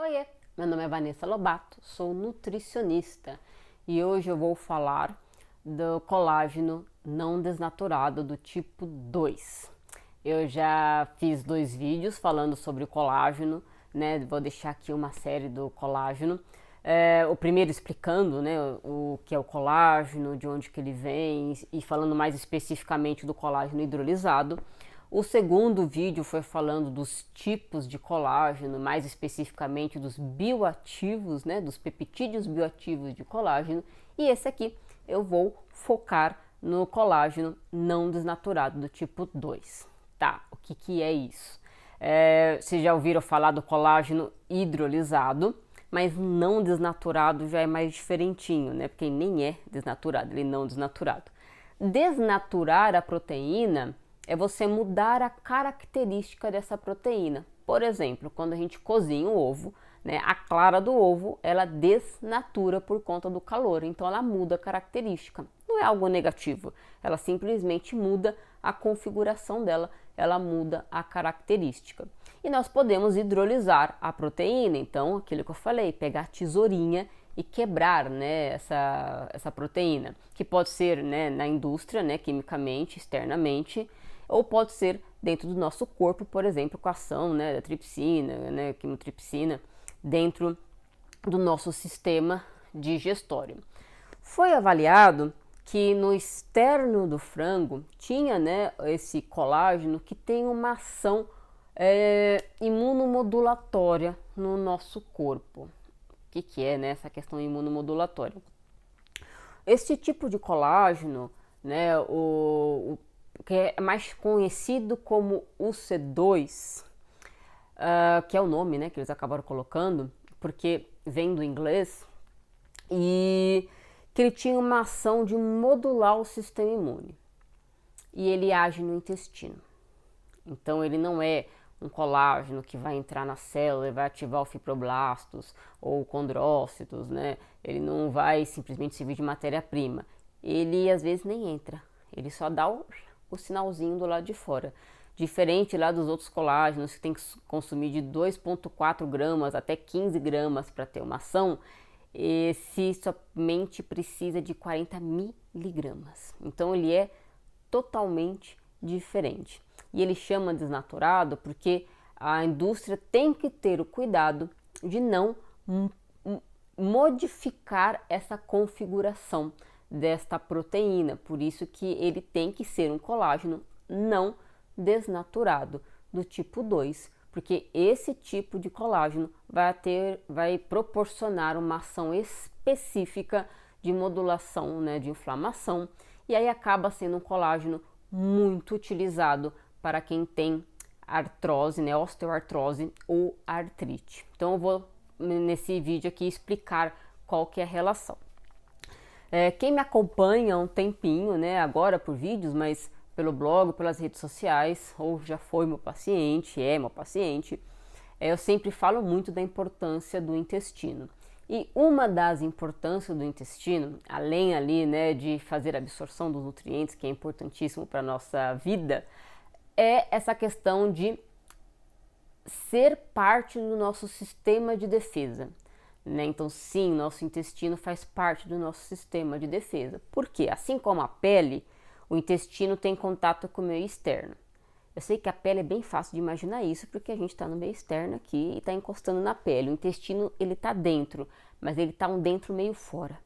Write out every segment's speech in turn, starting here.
Oiê, meu nome é Vanessa Lobato, sou nutricionista e hoje eu vou falar do colágeno não desnaturado do tipo 2. Eu já fiz 2 vídeos falando sobre o colágeno, né? Vou deixar aqui uma série do colágeno. O primeiro explicando, né, o que é o colágeno, de onde que ele vem e falando mais especificamente do colágeno hidrolisado. O segundo vídeo foi falando dos tipos de colágeno, mais especificamente dos bioativos, né, dos peptídeos bioativos de colágeno. E esse aqui eu vou focar no colágeno não desnaturado do tipo 2. Tá, o que é isso? Vocês já ouviram falar do colágeno hidrolisado, mas não desnaturado já é mais diferentinho, né? Porque nem é desnaturado, ele não desnaturado. Desnaturar a proteína é você mudar a característica dessa proteína. Por exemplo, quando a gente cozinha o ovo, né, a clara do ovo, ela desnatura por conta do calor, então ela muda a característica. Não é algo negativo, ela simplesmente muda a configuração dela, ela muda a característica. E nós podemos hidrolisar a proteína, então aquilo que eu falei, pegar a tesourinha e quebrar, né, essa proteína, que pode ser, né, na indústria, né, quimicamente, externamente, ou pode ser dentro do nosso corpo, por exemplo, com a ação, né, da tripsina, né, quimotripsina, dentro do nosso sistema digestório. Foi avaliado que no externo do frango tinha, né, esse colágeno que tem uma ação imunomodulatória no nosso corpo. O que é, né, essa questão imunomodulatória? Esse tipo de colágeno, né, o que é mais conhecido como UC2, que é o nome, né, que eles acabaram colocando, porque vem do inglês, e que ele tinha uma ação de modular o sistema imune. E ele age no intestino. Então ele não é um colágeno que vai entrar na célula e vai ativar o fibroblastos ou condrócitos, né? Ele não vai simplesmente servir de matéria-prima. Ele às vezes nem entra. Ele só dá o sinalzinho do lado de fora. Diferente lá dos outros colágenos que tem que consumir de 2,4 gramas até 15 gramas para ter uma ação, esse somente precisa de 40 miligramas. Então ele é totalmente diferente. E ele chama desnaturado porque a indústria tem que ter o cuidado de não modificar essa configuração desta proteína. Por isso que ele tem que ser um colágeno não desnaturado do tipo 2, porque esse tipo de colágeno vai proporcionar uma ação específica de modulação, né, de inflamação, e aí acaba sendo um colágeno muito utilizado para quem tem artrose, né, osteoartrose ou artrite. Então eu vou nesse vídeo aqui explicar qual que é a relação. Quem me acompanha há um tempinho, né, agora por vídeos, mas pelo blog, pelas redes sociais, ou já foi meu paciente, é meu paciente, eu sempre falo muito da importância do intestino. E uma das importâncias do intestino, além ali, né, de fazer a absorção dos nutrientes, que é importantíssimo para a nossa vida, é essa questão de ser parte do nosso sistema de defesa, né? Então sim, nosso intestino faz parte do nosso sistema de defesa. Por quê? Assim como a pele, o intestino tem contato com o meio externo. Eu sei que a pele é bem fácil de imaginar isso, porque a gente está no meio externo aqui e está encostando na pele. O intestino, ele está dentro, mas ele está um dentro meio fora.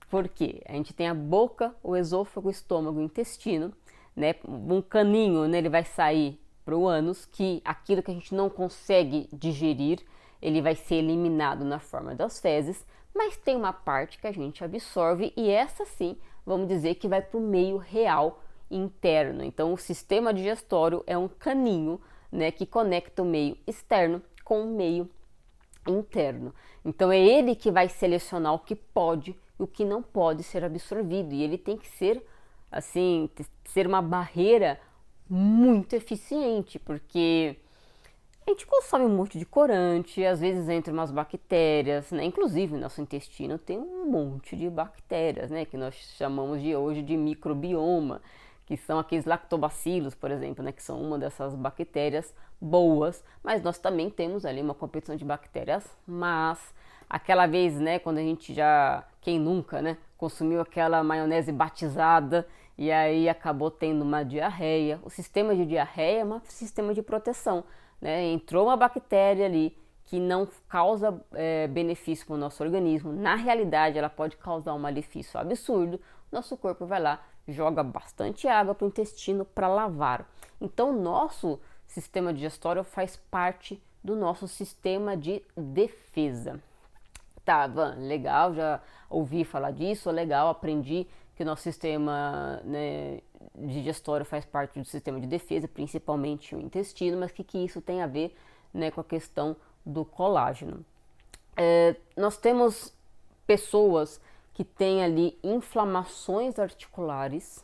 Por quê? A gente tem a boca, o esôfago, o estômago, o intestino, né? Um caninho, né? Ele vai sair para o ânus, que aquilo que a gente não consegue digerir, ele vai ser eliminado na forma das fezes, mas tem uma parte que a gente absorve e essa sim, vamos dizer que vai para o meio real interno. Então o sistema digestório é um caninho, né, que conecta o meio externo com o meio interno. Então é ele que vai selecionar o que pode e o que não pode ser absorvido, e ele tem que ser assim, ser uma barreira muito eficiente, porque a gente consome um monte de corante, às vezes entra umas bactérias, né? Inclusive, nosso intestino tem um monte de bactérias, né? Que nós chamamos de hoje de microbioma, que são aqueles lactobacilos, por exemplo, né, que são uma dessas bactérias boas, mas nós também temos ali uma competição de bactérias más. Aquela vez, né, quando a gente já, quem nunca, né, consumiu aquela maionese batizada e aí acabou tendo uma diarreia. O sistema de diarreia é um sistema de proteção, né? Entrou uma bactéria ali que não causa benefício para o nosso organismo. Na realidade, ela pode causar um malefício absurdo. Nosso corpo vai lá, joga bastante água para o intestino para lavar. Então, nosso sistema digestório faz parte do nosso sistema de defesa. Tá, Van, legal, já ouvi falar disso, legal, aprendi que o nosso sistema, né, digestório faz parte do sistema de defesa, principalmente o intestino, mas o que isso tem a ver, né, com a questão do colágeno? Nós temos pessoas que têm ali inflamações articulares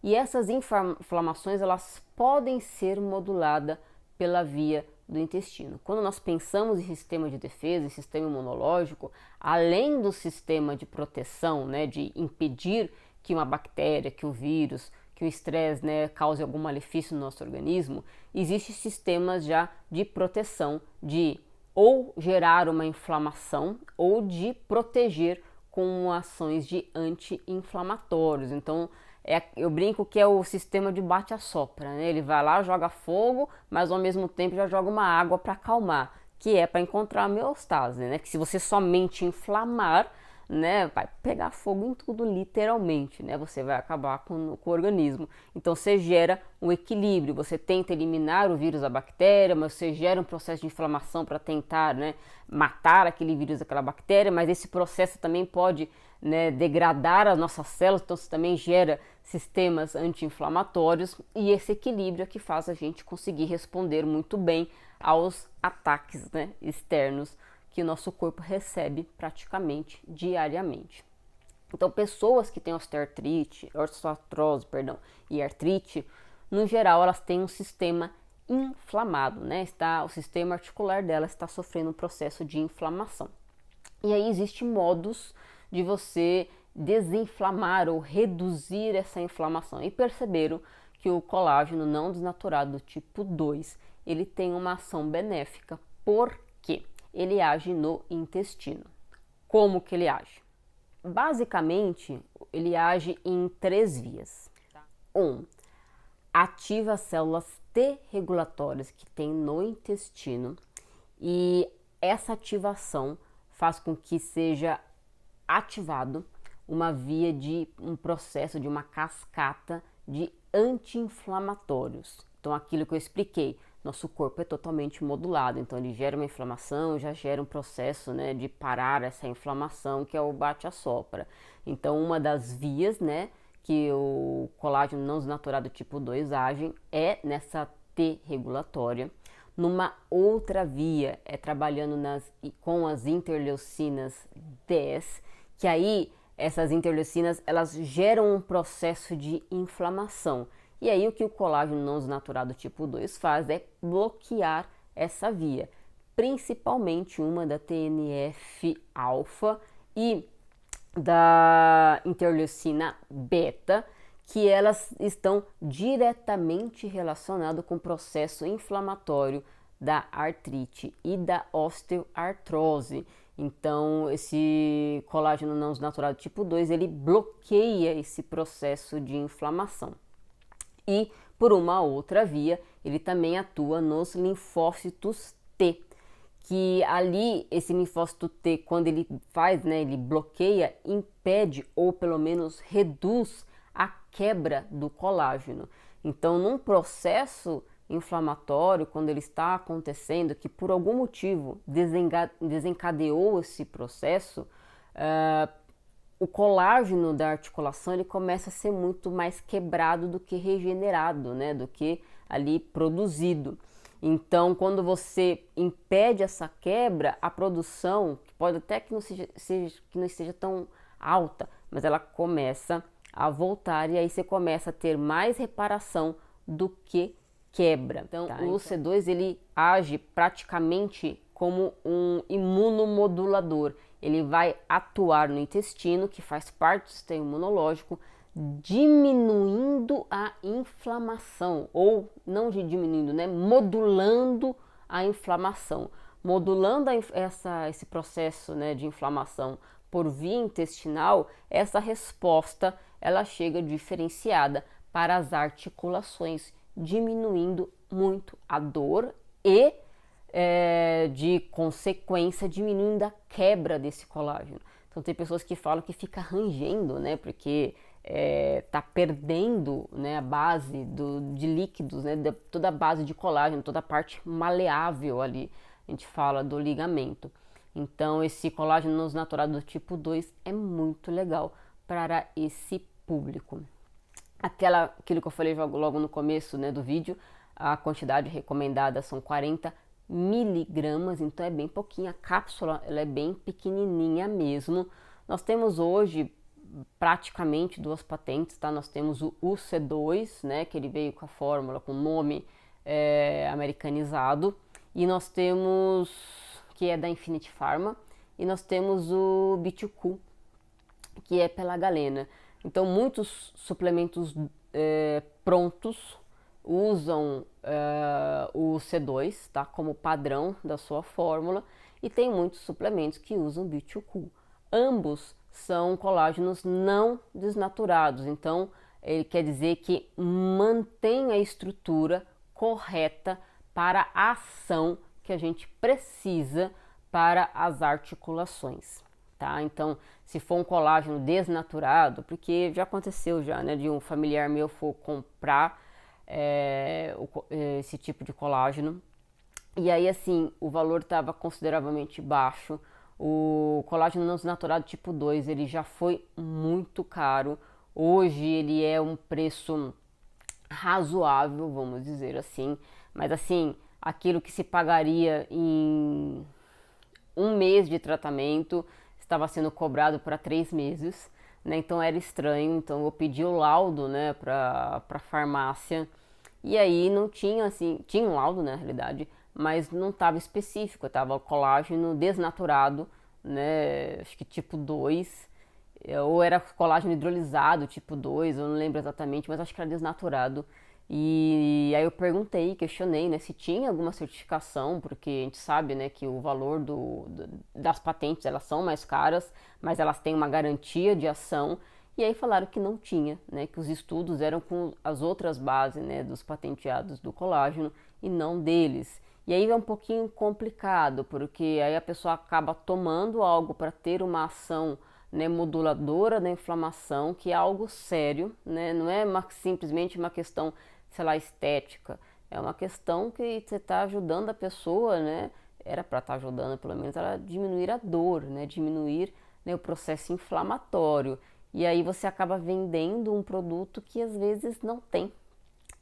e essas inflamações elas podem ser moduladas pela via do intestino. Quando nós pensamos em sistema de defesa, em sistema imunológico, além do sistema de proteção, né, de impedir que uma bactéria, que o vírus, que o estresse, né, cause algum malefício no nosso organismo, existem sistemas já de proteção, de ou gerar uma inflamação ou de proteger com ações de anti-inflamatórios. Então, eu brinco que é o sistema de bate-a-sopra, né? Ele vai lá, joga fogo, mas ao mesmo tempo já joga uma água para acalmar, que é para encontrar a homeostase, né? Que se você somente inflamar, né, vai pegar fogo em tudo, literalmente, né? Você vai acabar com o organismo. Então você gera um equilíbrio, você tenta eliminar o vírus, a bactéria, mas você gera um processo de inflamação para tentar, né, matar aquele vírus, aquela bactéria, mas esse processo também pode, né, degradar as nossas células, então você também gera sistemas anti-inflamatórios e esse equilíbrio é que faz a gente conseguir responder muito bem aos ataques, né, externos que o nosso corpo recebe praticamente diariamente. Então, pessoas que têm osteoartrite, e artrite, no geral, elas têm um sistema inflamado, né? O sistema articular dela está sofrendo um processo de inflamação. E aí existem modos de você desinflamar ou reduzir essa inflamação. E perceberam que o colágeno não desnaturado tipo 2, ele tem uma ação benéfica. Por quê? Ele age no intestino. Como que ele age? Basicamente, ele age em 3 vias. 1. Ativa as células T regulatórias que tem no intestino e essa ativação faz com que seja ativado uma via de um processo de uma cascata de anti-inflamatórios. Então, aquilo que eu expliquei, nosso corpo é totalmente modulado, então ele gera uma inflamação, já gera um processo, né, de parar essa inflamação, que é o bate-a-sopra. Então, uma das vias, né, que o colágeno não desnaturado tipo 2 age é nessa T regulatória. Numa outra via, é trabalhando com as interleucinas 10, que aí essas interleucinas elas geram um processo de inflamação. E aí o que o colágeno não desnaturado tipo 2 faz é bloquear essa via, principalmente uma da TNF-alfa e da interleucina beta, que elas estão diretamente relacionadas com o processo inflamatório da artrite e da osteoartrose. Então, esse colágeno não desnaturado tipo 2, ele bloqueia esse processo de inflamação. E, por uma outra via, ele também atua nos linfócitos T, que ali, esse linfócito T, quando ele faz, né, ele bloqueia, impede ou pelo menos reduz a quebra do colágeno. Então, num processo inflamatório, quando ele está acontecendo, que por algum motivo desencadeou esse processo, o colágeno da articulação ele começa a ser muito mais quebrado do que regenerado, né, do que ali produzido. Então, quando você impede essa quebra, a produção, que pode até que não esteja tão alta, mas ela começa a voltar e aí você começa a ter mais reparação do que quebra. Então, o C2 ele age praticamente como um imunomodulador. Ele vai atuar no intestino, que faz parte do sistema imunológico, diminuindo a inflamação, ou não diminuindo, né? Modulando a inflamação. Modulando esse processo, né, de inflamação por via intestinal, essa resposta ela chega diferenciada para as articulações, diminuindo muito a dor e, de consequência, diminuindo a quebra desse colágeno. Então tem pessoas que falam que fica rangendo, né, porque tá perdendo, né, a base de líquidos, né, toda a base de colágeno, toda a parte maleável ali, a gente fala do ligamento. Então esse colágeno desnaturado do tipo 2 é muito legal para esse público. Aquilo que eu falei logo no começo, né, do vídeo, a quantidade recomendada são 40 miligramas, então é bem pouquinho, a cápsula ela é bem pequenininha mesmo. Nós temos hoje praticamente 2 patentes, tá? Nós temos o UC2, né, que ele veio com a fórmula, com o nome americanizado, e nós temos, que é da Infinity Pharma, e nós temos o B2Q, que é pela Galena. Então muitos suplementos prontos usam o C2, tá, como padrão da sua fórmula, e tem muitos suplementos que usam B2Q. Ambos são colágenos não desnaturados, então ele quer dizer que mantém a estrutura correta para a ação que a gente precisa para as articulações, tá? Então, se for um colágeno desnaturado, porque já aconteceu já, né, de um familiar meu for comprar esse tipo de colágeno, e aí assim, o valor estava consideravelmente baixo. O colágeno não desnaturado tipo 2, ele já foi muito caro. Hoje ele é um preço razoável, vamos dizer assim, mas assim, aquilo que se pagaria em um mês de tratamento estava sendo cobrado para 3 meses, né? Então era estranho. Então eu pedi o laudo, né, para farmácia, e aí não tinha, assim, tinha um laudo, né, na realidade, mas não estava específico, estava colágeno desnaturado, né, acho que tipo 2, ou era colágeno hidrolisado tipo 2, eu não lembro exatamente, mas acho que era desnaturado. E aí eu perguntei, questionei, né, se tinha alguma certificação, porque a gente sabe, né, que o valor das patentes, elas são mais caras, mas elas têm uma garantia de ação. E aí falaram que não tinha, né, que os estudos eram com as outras bases, né, dos patenteados do colágeno e não deles. E aí é um pouquinho complicado, porque aí a pessoa acaba tomando algo para ter uma ação, né, moduladora da inflamação, que é algo sério, né, não é simplesmente uma questão, sei lá, estética, é uma questão que você está ajudando a pessoa, né, era para estar ajudando pelo menos ela a diminuir a dor, né, diminuir, né, o processo inflamatório. E aí você acaba vendendo um produto que às vezes não tem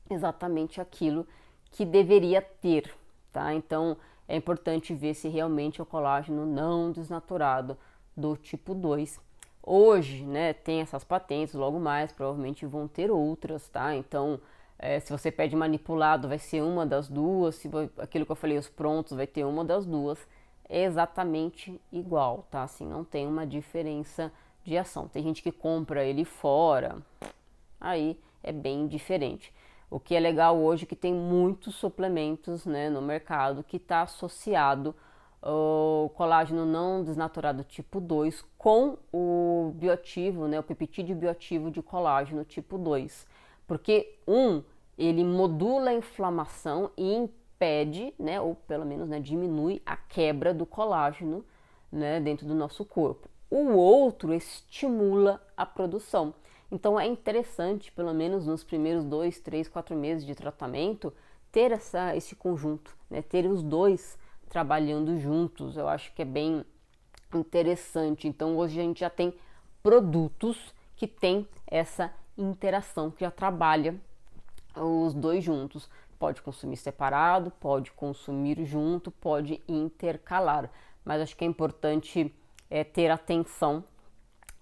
exatamente aquilo que deveria ter, tá? Então é importante ver se realmente é o colágeno não desnaturado do tipo 2. Hoje, né, tem essas patentes, logo mais provavelmente vão ter outras, tá? Então se você pede manipulado vai ser uma das duas, se aquilo que eu falei, os prontos, vai ter uma das duas, é exatamente igual, tá? Assim, não tem uma diferença de ação. Tem gente que compra ele fora, aí é bem diferente. O que é legal hoje é que tem muitos suplementos, né, no mercado que está associado o colágeno não desnaturado tipo 2 com o bioativo, né, o peptídeo bioativo de colágeno tipo 2. Porque ele modula a inflamação e impede, né, ou pelo menos, né, diminui a quebra do colágeno, né, dentro do nosso corpo. O outro estimula a produção. Então é interessante, pelo menos nos primeiros 2, 3, 4 meses de tratamento, ter esse conjunto, né? Ter os dois trabalhando juntos. Eu acho que é bem interessante. Então hoje a gente já tem produtos que tem essa interação, que já trabalha os dois juntos. Pode consumir separado, pode consumir junto, pode intercalar. Mas acho que é importante ter atenção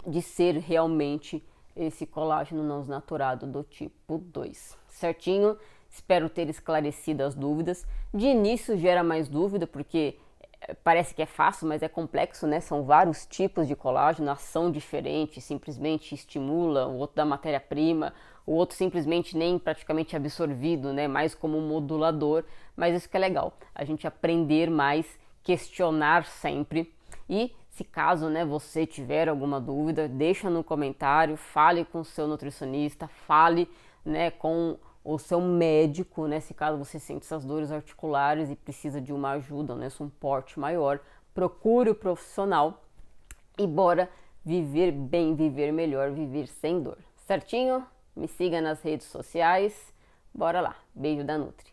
de ser realmente esse colágeno não desnaturado do tipo 2, certinho? Espero ter esclarecido as dúvidas. De início gera mais dúvida, porque parece que é fácil, mas é complexo, né? São vários tipos de colágeno, ação diferente, simplesmente estimula, o outro da matéria-prima, o outro simplesmente nem praticamente absorvido, né? Mais como um modulador, mas isso que é legal, a gente aprender mais, questionar sempre. E se caso, né, você tiver alguma dúvida, deixa no comentário, fale com o seu nutricionista, fale, né, com o seu médico, né, se caso você sente essas dores articulares e precisa de uma ajuda, né, um suporte maior, procure o profissional e bora viver bem, viver melhor, viver sem dor. Certinho? Me siga nas redes sociais. Bora lá. Beijo da Nutri.